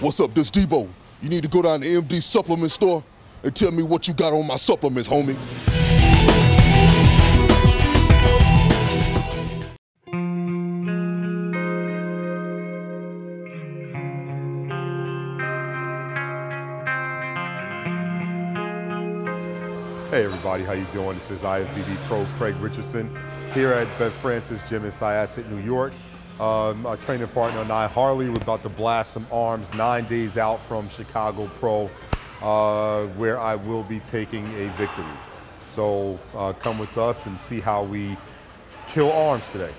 What's up, this Debo. You need to go down to MD supplement store and tell me what you got on my supplements, homie. Hey everybody, how you doing? This is IFBB Pro Craig Richardson here at Bev Francis Gym in Syosset, New York. My training partner and I, Harley, we're about to blast some arms 9 days out from Chicago Pro, where I will be taking a victory. So come with us and see how we kill arms today.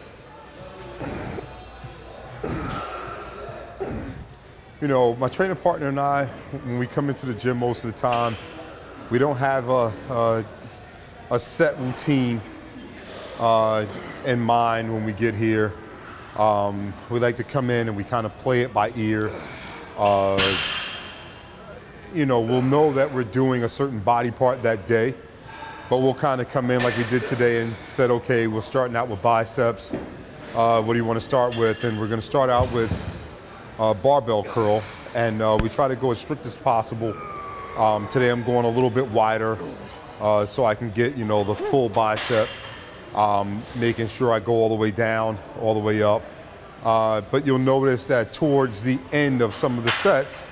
You know, my training partner and I, when we come into the gym most of the time, we don't have a set routine in mind when we get here. We like to come in and we kind of play it by ear. You know, we'll know that we're doing a certain body part that day, but we'll kind of come in like we did today and said, okay, we're starting out with biceps. What do you want to start with? And we're going to start out with barbell curl, and we try to go as strict as possible. Today I'm going a little bit wider so I can get, you know, the full bicep, making sure I go all the way down, all the way up. But you'll notice that towards the end of some of the sets,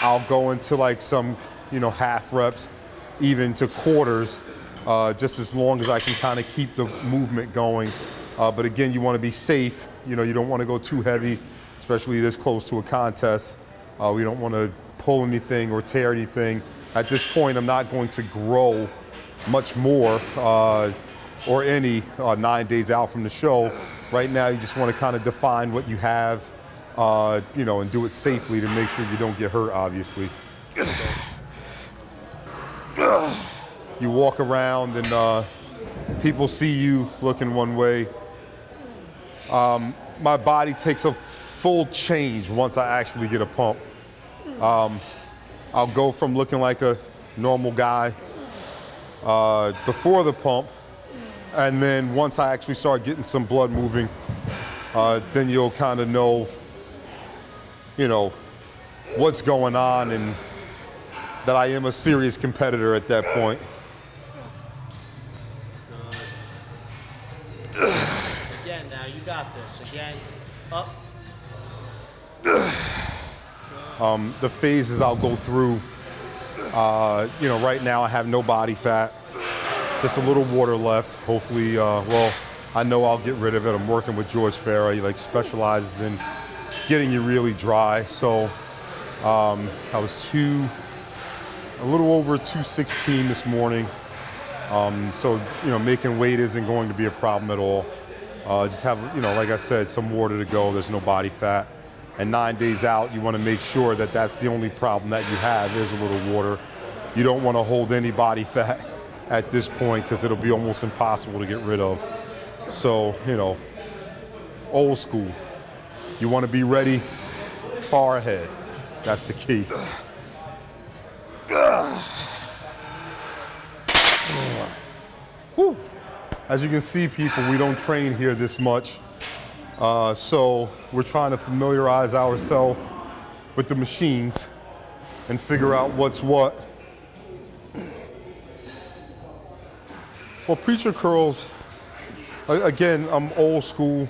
I'll go into like some, you know, half reps, even to quarters, just as long as I can kind of keep the movement going. But again, you want to be safe. You know, you don't want to go too heavy, especially this close to a contest. We don't want to pull anything or tear anything. At this point, I'm not going to grow much more or any 9 days out from the show. Right now, you just want to kind of define what you have, you know, and do it safely to make sure you don't get hurt, obviously. You walk around and people see you looking one way. My body takes a full change once I actually get a pump. I'll go from looking like a normal guy before the pump, and then once I actually start getting some blood moving, then you'll kind of know, you know, what's going on and that I am a serious competitor at that point. Again, now you got this. Again, up. The phases I'll go through, you know, right now I have no body fat, just a little water left. Hopefully, well, I know I'll get rid of it. I'm working with George Farah. He like specializes in getting you really dry. So I was a little over 216 this morning. So, you know, making weight isn't going to be a problem at all. Just have, you know, like I said, some water to go. There's no body fat. And 9 days out, you want to make sure that that's the only problem that you have is a little water. You don't want to hold any body fat at this point because it'll be almost impossible to get rid of. So, you know, old school. You want to be ready far ahead. That's the key. Whew. As you can see, people, we don't train here this much. So we're trying to familiarize ourselves with the machines and figure out what's what. Well, preacher curls, again, I'm old school.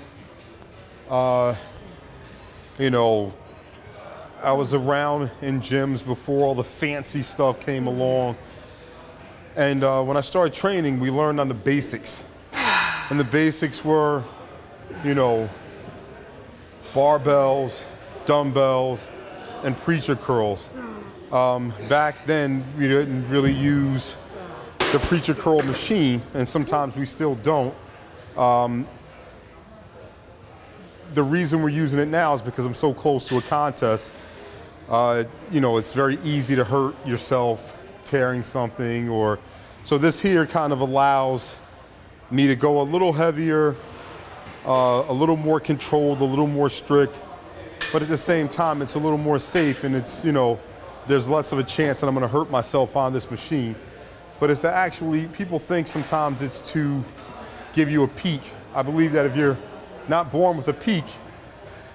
You know, I was around in gyms before all the fancy stuff came along. And when I started training, we learned on the basics. And the basics were, you know, barbells, dumbbells, and preacher curls. Back then, we didn't really use the preacher curl machine, and sometimes we still don't. The reason we're using it now is because I'm so close to a contest. You know, it's very easy to hurt yourself tearing something, or so this here kind of allows me to go a little heavier, a little more controlled, a little more strict, but at the same time, it's a little more safe, and it's, you know, there's less of a chance that I'm gonna hurt myself on this machine. But it's to actually, people think sometimes it's to give you a peak. I believe that if you're not born with a peak,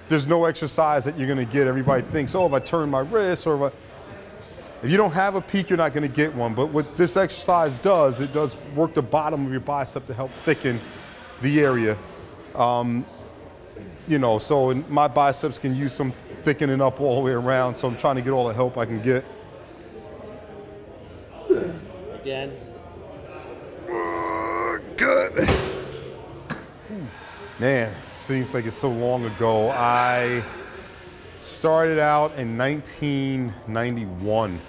there's no exercise that you're gonna get. Everybody thinks, oh, if I turn my wrist or if you don't have a peak, you're not gonna get one. But what this exercise does, it does work the bottom of your bicep to help thicken the area. You know, so my biceps can use some thickening up all the way around, so I'm trying to get all the help I can get. Again. Good. Man, seems like it's so long ago. I started out in 1991.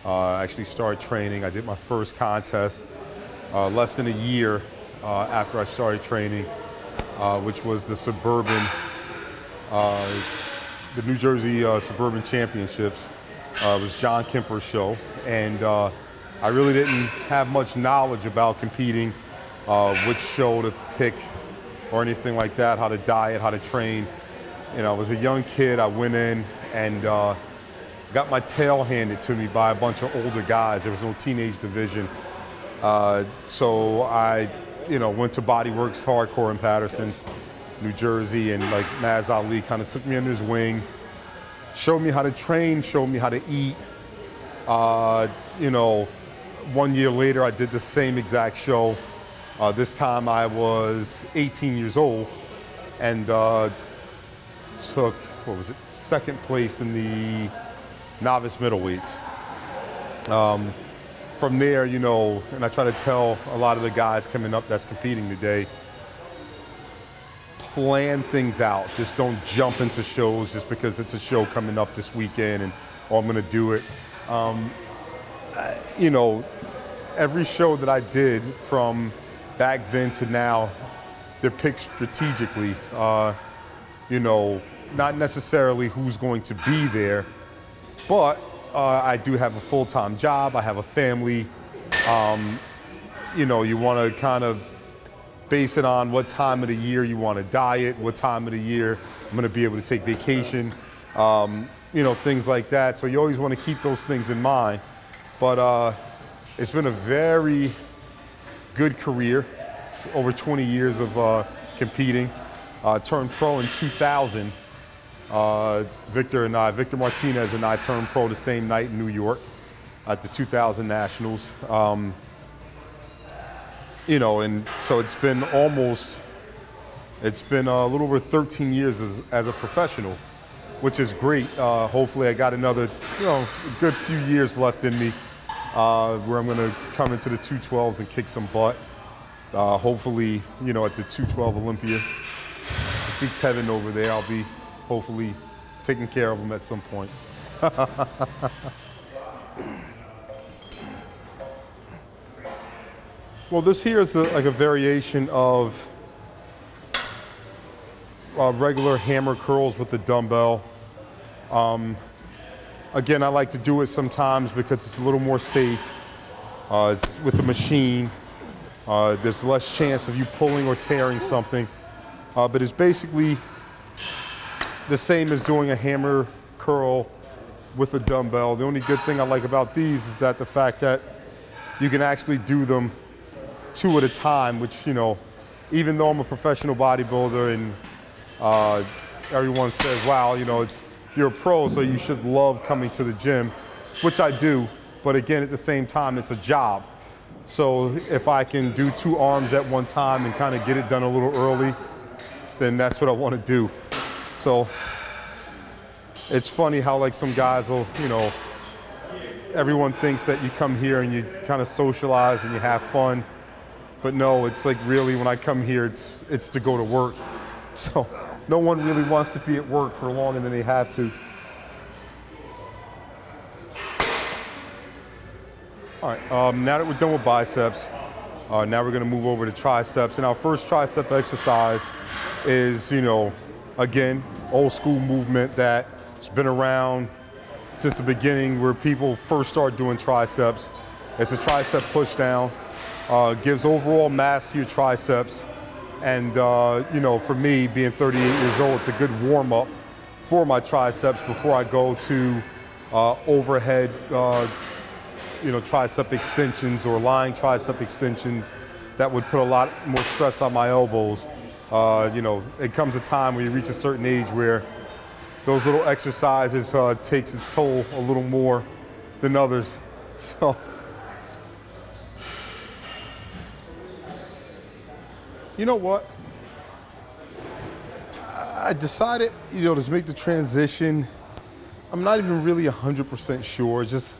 I actually started training. I did my first contest less than a year after I started training, which was the the New Jersey Suburban Championships. It was John Kemper's show, and I really didn't have much knowledge about competing, which show to pick or anything like that, how to diet, how to train. You know, I was a young kid. I went in and got my tail handed to me by a bunch of older guys. There was no teenage division. So I, you know, went to Body Works Hardcore in Patterson, New Jersey, and like Maz Ali kind of took me under his wing, showed me how to train, showed me how to eat. You know, 1 year later, I did the same exact show. This time I was 18 years old and took, what was it, second place in the novice middleweights. From there, you know, and I try to tell a lot of the guys coming up that's competing today, plan things out. Just don't jump into shows just because it's a show coming up this weekend and, oh, I'm gonna do it. You know, every show that I did from back then to now, they're picked strategically. You know, not necessarily who's going to be there, but I do have a full-time job, I have a family. You know, you wanna kind of base it on what time of the year you wanna diet, what time of the year I'm gonna be able to take vacation, you know, things like that. So you always wanna keep those things in mind. But it's been a very good career, over 20 years of competing. Turned pro in 2000. Victor Martinez and I turned pro the same night in New York at the 2000 Nationals. You know, and so it's been a little over 13 years as a professional, which is great. Hopefully I got another, you know, good few years left in me where I'm gonna come into the 212s and kick some butt. Hopefully, you know, at the 212 Olympia. I see Kevin over there. I'll be hopefully taking care of him at some point. Well, this here is like a variation of regular hammer curls with the dumbbell. Again, I like to do it sometimes because it's a little more safe. It's with the machine. There's less chance of you pulling or tearing something. But it's basically the same as doing a hammer curl with a dumbbell. The only good thing I like about these is that the fact that you can actually do them 2 at a time, which, you know, even though I'm a professional bodybuilder and everyone says, wow, you know, you're a pro, so you should love coming to the gym, which I do. But again, at the same time, it's a job. So if I can do 2 arms at one time and kind of get it done a little early, then that's what I want to do. So it's funny how like some guys will, you know, everyone thinks that you come here and you kind of socialize and you have fun. But no, it's like really when I come here, it's to go to work. So no one really wants to be at work for longer than they have to. All right, now that we're done with biceps, now we're gonna move over to triceps. And our first tricep exercise is, you know, again, old school movement that's been around since the beginning where people first start doing triceps. It's a tricep push down, gives overall mass to your triceps. And, you know, for me, being 38 years old, it's a good warm up for my triceps before I go to overhead, you know, tricep extensions or lying tricep extensions that would put a lot more stress on my elbows. You know, it comes a time when you reach a certain age where those little exercises takes its toll a little more than others. So, you know what? I decided, you know, to make the transition. I'm not even really 100% sure. It's just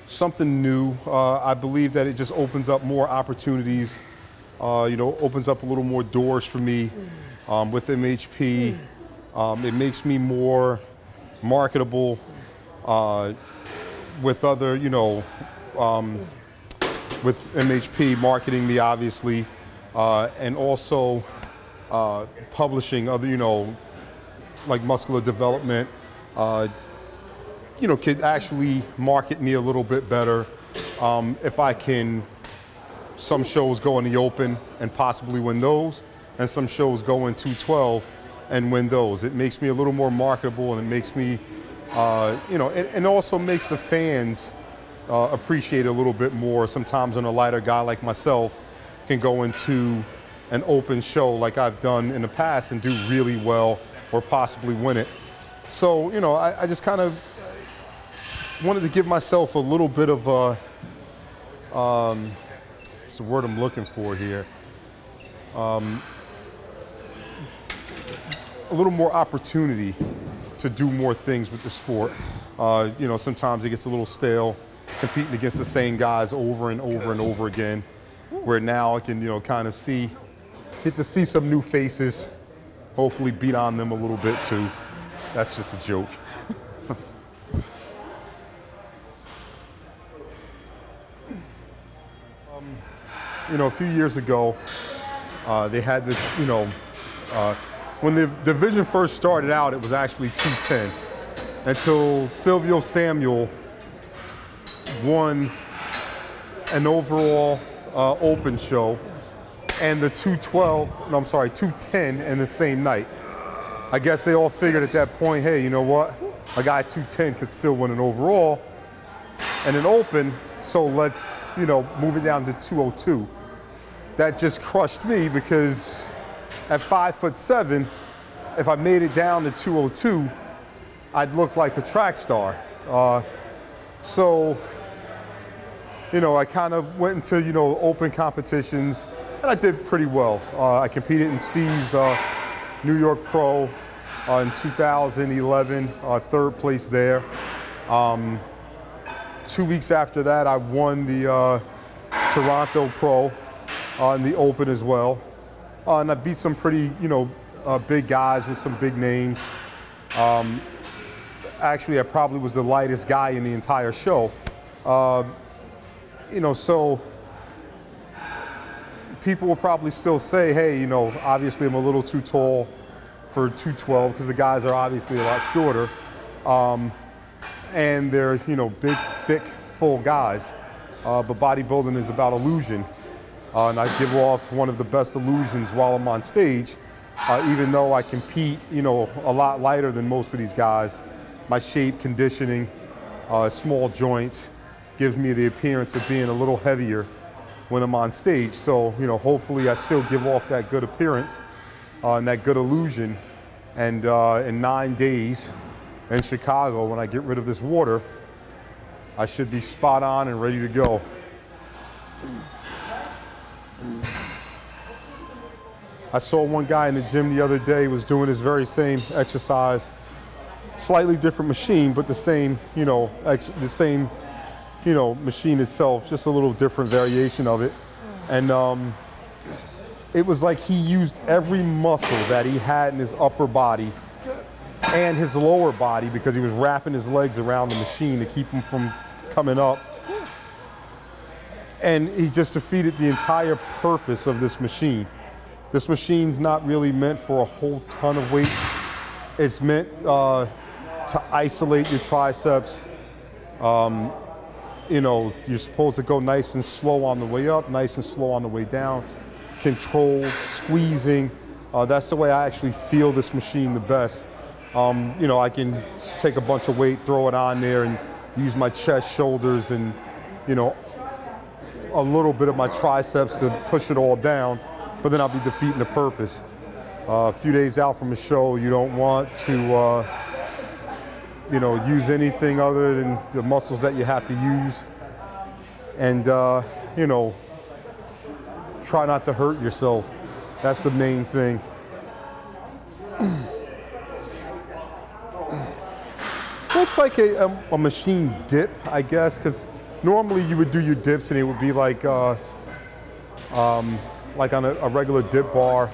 something new. I believe that it just opens up more opportunities. You know, opens up a little more doors for me with MHP. It makes me more marketable with other, you know, with MHP marketing me, obviously, and also publishing other, you know, like muscular development, you know, could actually market me a little bit better if I can. Some shows go in the open and possibly win those, and some shows go in 212 and win those. It makes me a little more marketable, and it makes me, you know, and also makes the fans appreciate it a little bit more. Sometimes when a lighter guy like myself can go into an open show like I've done in the past and do really well or possibly win it. So, you know, I just kind of wanted to give myself a little bit of a, what's the word I'm looking for here? A little more opportunity to do more things with the sport. You know, sometimes it gets a little stale competing against the same guys over and over and over again, where now I can, you know, kind of get to see some new faces, hopefully beat on them a little bit too. That's just a joke. You know, a few years ago, they had this, you know, when the division first started out, it was actually 210 until Silvio Samuel won an overall open show and the 210 in the same night. I guess they all figured at that point, hey, you know what? A guy 210 could still win an overall and an open, so let's, you know, move it down to 202. That just crushed me because at 5'7", if I made it down to 202, I'd look like a track star. So, you know, I kind of went into, you know, open competitions, and I did pretty well. I competed in Steve's New York Pro in 2011, third place there. 2 weeks after that, I won the Toronto Pro in the Open as well. And I beat some pretty, you know, big guys with some big names. Actually, I probably was the lightest guy in the entire show. You know, so people will probably still say, hey, you know, obviously I'm a little too tall for 212 because the guys are obviously a lot shorter. And they're, you know, big, thick, full guys. But bodybuilding is about illusion. And I give off one of the best illusions while I'm on stage. Even though I compete, you know, a lot lighter than most of these guys, my shape, conditioning, small joints gives me the appearance of being a little heavier when I'm on stage. So, you know, hopefully I still give off that good appearance and that good illusion. And in 9 days in Chicago, when I get rid of this water, I should be spot on and ready to go. I saw one guy in the gym the other day was doing his very same exercise, slightly different machine, but the same, you know, machine itself, just a little different variation of it. And it was like he used every muscle that he had in his upper body and his lower body because he was wrapping his legs around the machine to keep him from coming up. And he just defeated the entire purpose of this machine. This machine's not really meant for a whole ton of weight. It's meant to isolate your triceps. You know, you're supposed to go nice and slow on the way up, nice and slow on the way down. Controlled, squeezing. That's the way I actually feel this machine the best. You know, I can take a bunch of weight, throw it on there, and use my chest, shoulders, and, you know, a little bit of my triceps to push it all down, but then I'll be defeating the purpose. A few days out from a show, you don't want to use anything other than the muscles that you have to use. And, try not to hurt yourself. That's the main thing. Looks like a machine dip, I guess, because normally you would do your dips and it would be like on a regular dip bar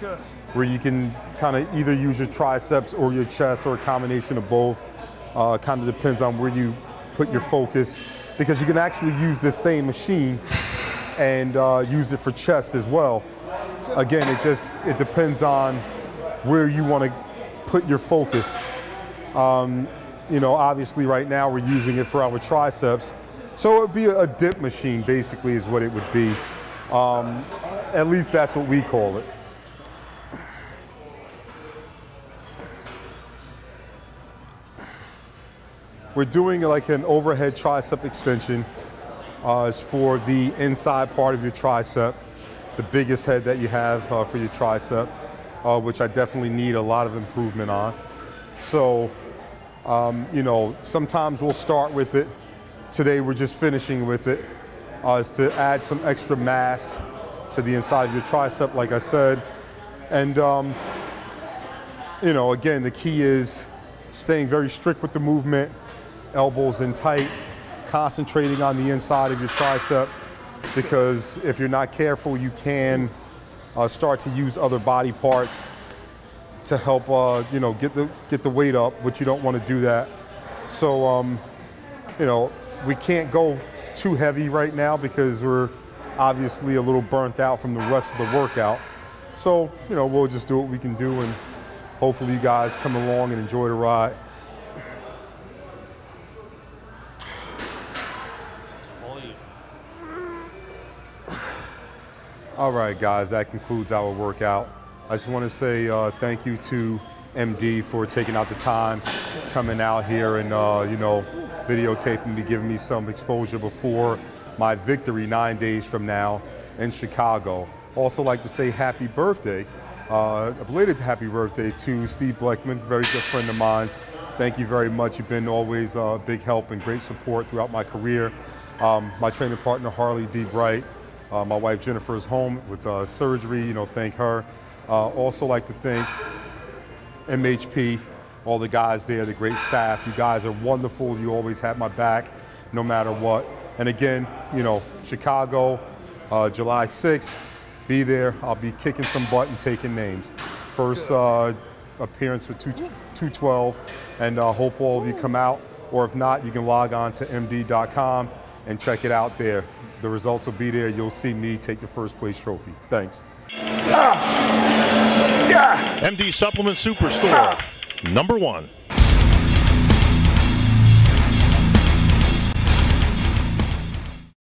where you can kind of either use your triceps or your chest or a combination of both. Kind of depends on where you put your focus, because you can actually use this same machine and use it for chest as well. Again, it depends on where you want to put your focus. Obviously right now we're using it for our triceps, so it would be a dip machine basically is what it would be. At least that's what we call it. We're doing like an overhead tricep extension. It's for the inside part of your tricep, the biggest head that you have for your tricep, which I definitely need a lot of improvement on. So, sometimes we'll start with it. Today we're just finishing with it. Is to add some extra mass to the inside of your tricep, like I said. And, again, the key is staying very strict with the movement, elbows in tight, concentrating on the inside of your tricep, because if you're not careful, you can start to use other body parts to help, get the weight up, but you don't want to do that. So, we can't go too heavy right now because we're obviously a little burnt out from the rest of the workout. So, we'll just do what we can do, and hopefully you guys come along and enjoy the ride. All right, guys, that concludes our workout. I just want to say thank you to MD for taking out the time, coming out here and, videotaping me, giving me some exposure before my victory 9 days from now in Chicago. Also like to say happy birthday, a belated happy birthday to Steve Bleckman, very good friend of mine. Thank you very much. You've been always a big help and great support throughout my career. My training partner, Harley D. Bright. My wife Jennifer is home with surgery, thank her. Also like to thank MHP, all the guys there, the great staff. You guys are wonderful. You always have my back no matter what. And again, Chicago, July 6th, be there. I'll be kicking some butt and taking names. First appearance for 212, and hope all of you come out. Or if not, you can log on to md.com and check it out there. The results will be there. You'll see me take the first place trophy. Thanks. MD Supplement Superstore, #1.